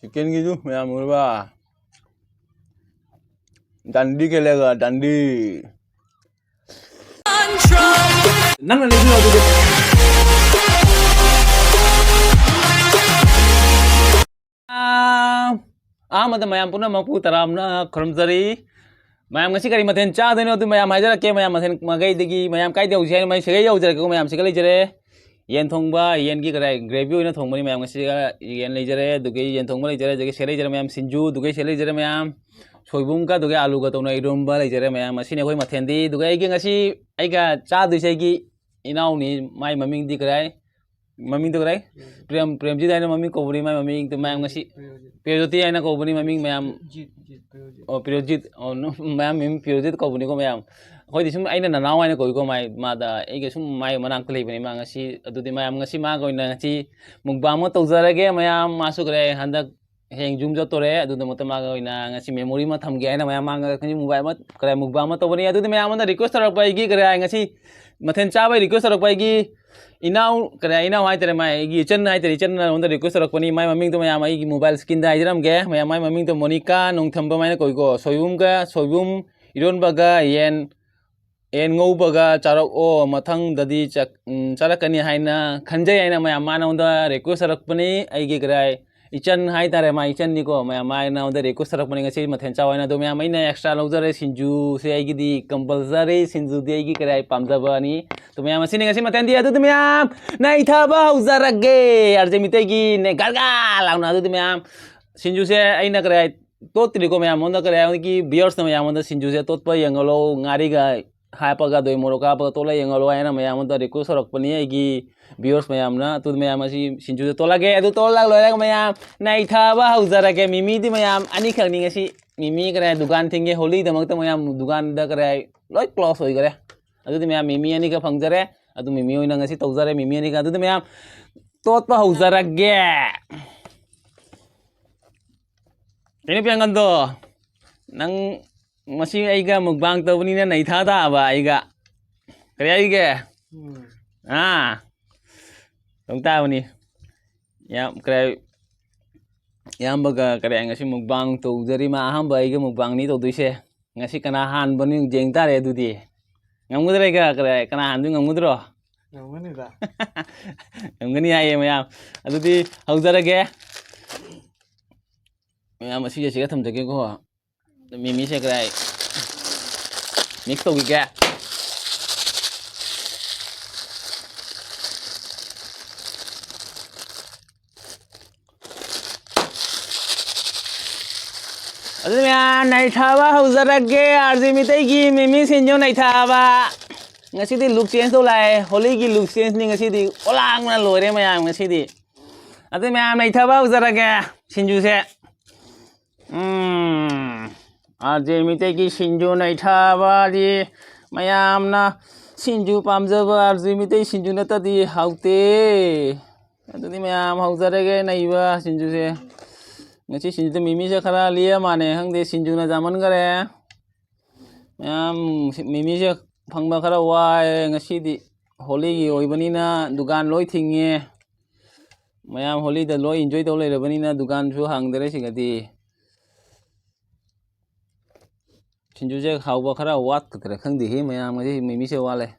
Chicken की जो मैं मुर्गा डंडी के लेगा डंडी नंग ले बियो दुदे मत मयाम पुनः मकु तरामना खरमजरी मयाम ngasi kari maten cha deno tu mayam hajar ke mayam maten magai degi mayam kai deu jai mai segai yau jare ko mayam segai jare yen thongba yen gi krai gravy oina thongmani mayam ngasi yen lei jare dugai yen thongba lei jare dugai selei jare mayam sinju dugai selei jare mayam soibum ka dugai alu ga tona iromba lei jare mayam ngasi ne khoi mathen di dugai gi ngasi ai ga cha du sai gi inau ni mai maming di krai maming to krai premji dai na maming ko buri mai maming to mayam ngasi Pirojiti aina ko buni maming mayam Pirojit no mayam mim Pirojit ko buni ko mayam khoi di sum aina na naw aina ko mai ma da ai ge sum mai manang tlei bani ma ngasi adudi mayam ngasi ma ko na ngasi mukbang mo tawjarage mayam masu kre handak heng jum jo tore aduda mota ma ko na ngasi memory ma thamge aina mayam ma ngasi mobile ma kre mukbang ma to bani adudi mayam na request rak pai gi kre ngasi mathen cha bai request rak pai gi inau kre inau hai tere mai gi chen hai tere chen na onda request rak pani mai maming to mayam ai gi mobile skin da iram ge mayam mai maming to Monica nong thamba mai na koi ko soibum iron baga yen ngau baga charok o mathang dadi charakani haina khanjai haina mayam ma na onda request rak pani ai gi krai ichan hai tare mai ichan ni ko mayam mai na onda request rak pani ngasi mathen cha waina do mayam ai na extra lojare sinju se ai gi di compulsory sinju di ai gi krai pamjaba ni to mayam asi ngasi mathen di adu mayam nai thaba haujarage arje mitai gi ne gargal launa adu mayam sinju se ai na krai tot tri ko mayam onda krai ki beers na mayam onda sinju se tot pa yangalo ngari ga hapaga doi moroka pa tola yangalo aina mayam onda request rak pani ai gi viewers mayam na tu mayam asi sinju tola ge adu tola loira mayam nai thaba haujara ge mimi di mayam ani khang ni ngasi mimi kare dukan thinge holi damak ta mayam dukan da kare loi close hoi gare adu mayam mimi ani ka phangjare adu mimi oina ngasi tawjare mimi ani ka adu mayam tot pa haujara ge ini piangan do nang masih aiga mukbang to bani na nai tha da ba aiga kare ai ge Tong ta bani yam kare yam baga kare ngasi mukbang to jari ma ham ba aiga mukbang ni to duise ngasi kana han bani jeng ta re du di ngamudre ga kare kana han du ngamudro ngamani da ngamani ai mayam adu di haujara ge mayam asi je tham jage ko mimi se kare mix to gi ga Aduh ya, naik thaba haujarage arji mitai gi mimi sinjo naik thaba ngasi di look change to lai holi gi look change ni ngasi di olang na lore mayam ngasi di aduh mayam naik thaba haujarage sinju se arji mitai gi sinjo naik thaba di mayam na sinju pamjaba arji mitai sinju na ta di haute aduh di mayam haujarage naiba sinju se ngasi sinju to mimi se khara liya mane hangde sinju na zaman gare mayam mimi se phangba khara wa ngasi di holi gi oibani na dukan loi thinge mayam holi da loi enjoy to le rabani na dukan su hangdare sigati sinju se khawba khara wat katre khangdi he mayam ngasi mimi se wale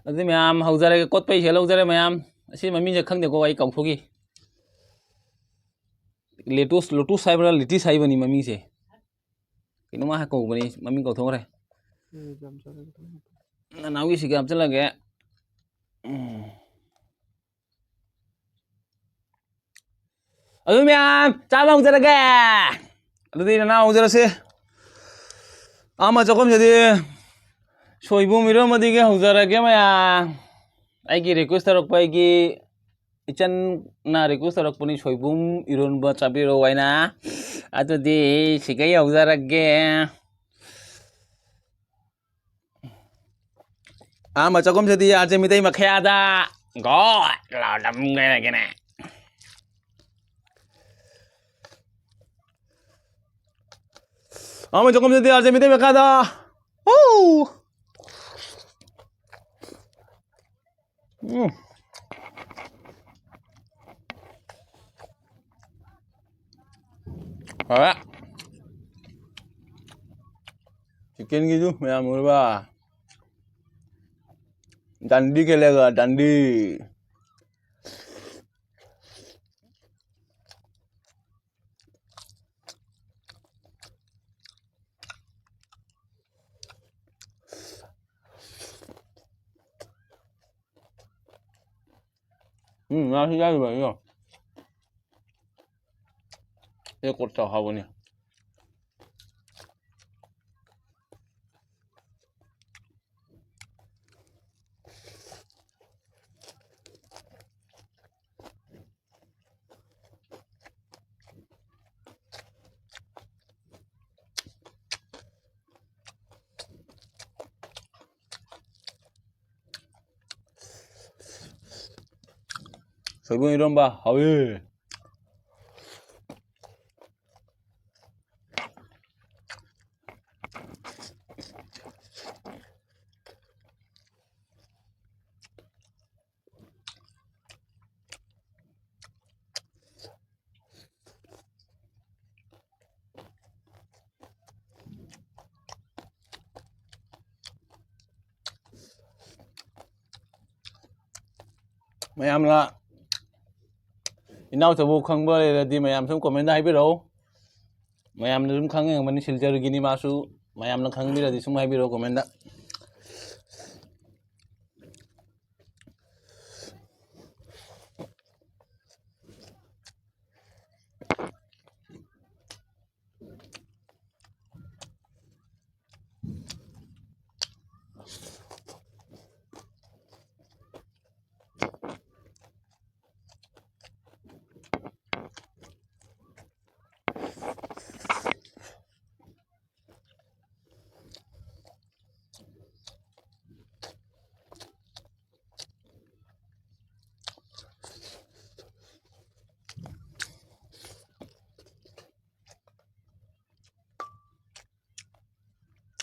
adu mayam haujare kot pai se lojare mayam asi mami se khangde ko ai kauphogi lotus sai bra liti sai bani mami se kinu ma ko bani mami ko thore na nawi si gam chala ge adu mayam cha bang jara ge adu di na hujara se ama jokom jadi soibum iro madi ge hujara ge mayam ai gi request rok pai gi ichan na request rak pani soibum iron ba chabiro waina atu di sigai haujarage ama chakom jadi arje mitai makhya da god la dam ge ne ama chakom jadi arje mitai makhya da Alright. Chicken gitu mayam urba. Dandi kelega dandi. Nasi jadi banyak. Ini kota hawannya. Soygun 이런 봐. 하위. Mayam là inaw tabu khang ba le di mayam sum comment hai biro. Mayam sum khang ang mani siljar gini masu. Mayam na khang bira di sum hai biro comment da.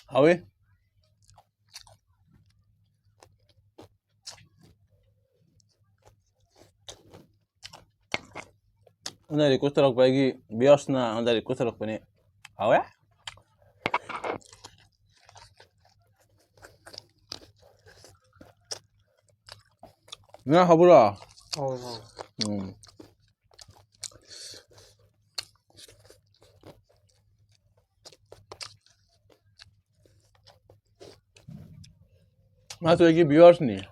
Hawi. Una request rok pagi bios na una request rok pani. Hawi. Na habura. Oh, Masuk lagi bios nih.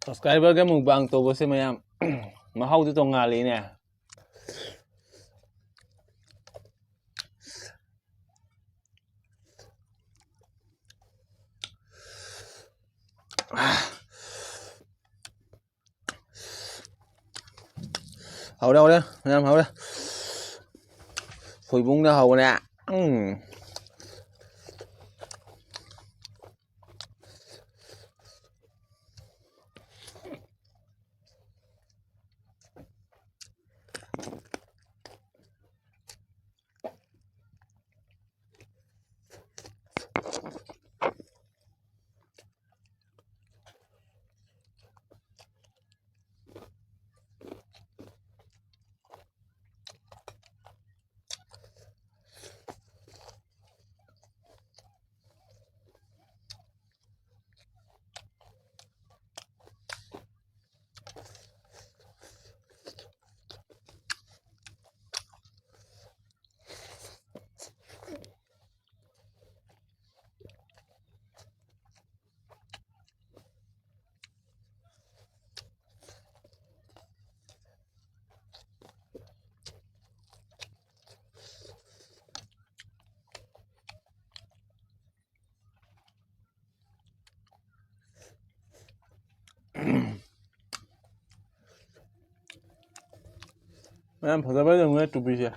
Subscriber cái mukbang to bose mayam. Mahau tu tong ngali nè. Hậu đâu đấy, mayam hậu đấy. Phơi bún ra hậu nè. Mayam phơi bây giờ nghe tụi bây giờ.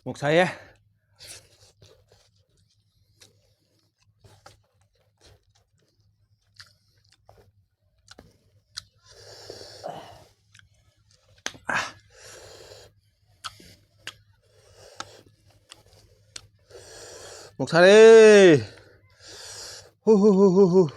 Một xay á. Một xay đi. Hu hu hu hu hu.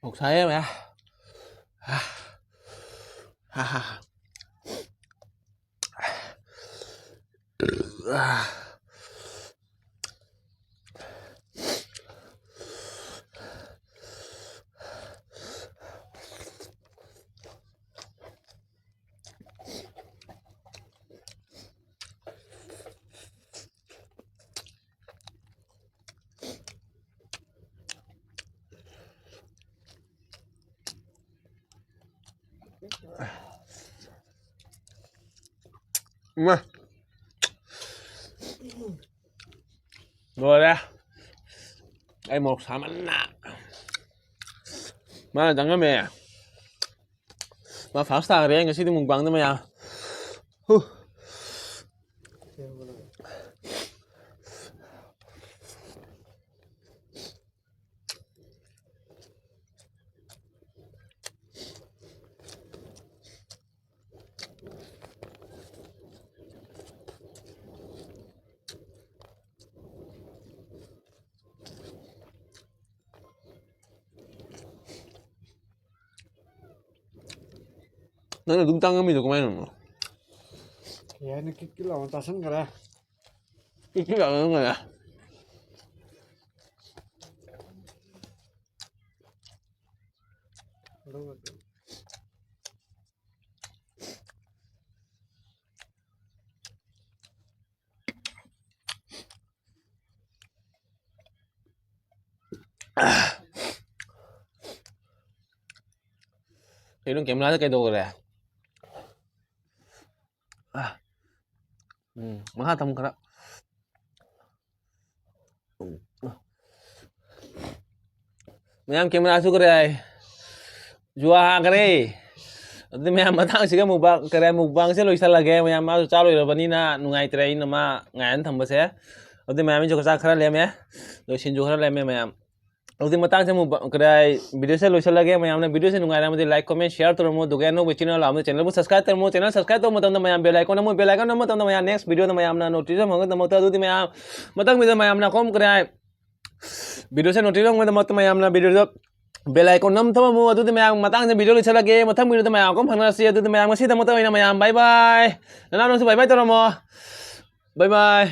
Một xay á mẹ. Mà. Rồi ra. Đây một xả mảnh nạ. Mà chẳng có mẹ. Mà pháo xa rồi anh sẽ đi mùng bằng thôi mày à. Nó đúng tăng mình được không em? Ya ini kiki lawan tasan kara. Cái gạo nó người à? Thì nó kèm lá cái đồ rồi à? Mahatam kara. Mayam camera su kare. Jua kare. Adi mayam matang siga mukbang kare mukbang se loisa lage mayam ma chalo irabani na nungai trai na ma ngayan thamba se. Adi mayam jo kasa khara le me. Do sinju khara le me mayam. Adi matang se mukbang kare video se loisa lage mayam na video se nungai na mudi like comment share to mo duga no channel am channel bu subscribe to mo channel subscribe to mo tam mayam bell icon na mo tam mayam next video na mayam na notification mo tam ta adi mayam matang video mayam na kom kare video se notification mo tam mayam na video ꯕꯦꯜ icon ꯑꯃ ꯊꯝꯃꯝꯃꯨ ꯑꯗꯨꯗꯤ ꯃꯌꯥꯝ ꯃꯇꯥꯡꯁꯦ video ꯂꯣꯏꯁꯤꯜꯂꯒꯦ ꯃꯊꯪ ꯚꯤꯗꯤꯑꯣꯗ ꯃꯌꯥꯝ ꯑꯃꯨꯛ ꯐꯪꯅꯔꯁꯤ ꯑꯗꯨꯗꯤ ꯃꯌꯥꯝ ꯉꯁꯤꯗꯃꯛꯇ ꯑꯣꯏꯅ ꯃꯌꯥꯝ ꯕꯥꯏ ꯕꯥꯏ ꯅꯅꯥꯎ ꯅꯪꯁꯨ ꯕꯥꯏ ꯕꯥꯏ ꯇꯧꯔꯝꯃꯣ ꯕꯥꯏ ꯕꯥꯏ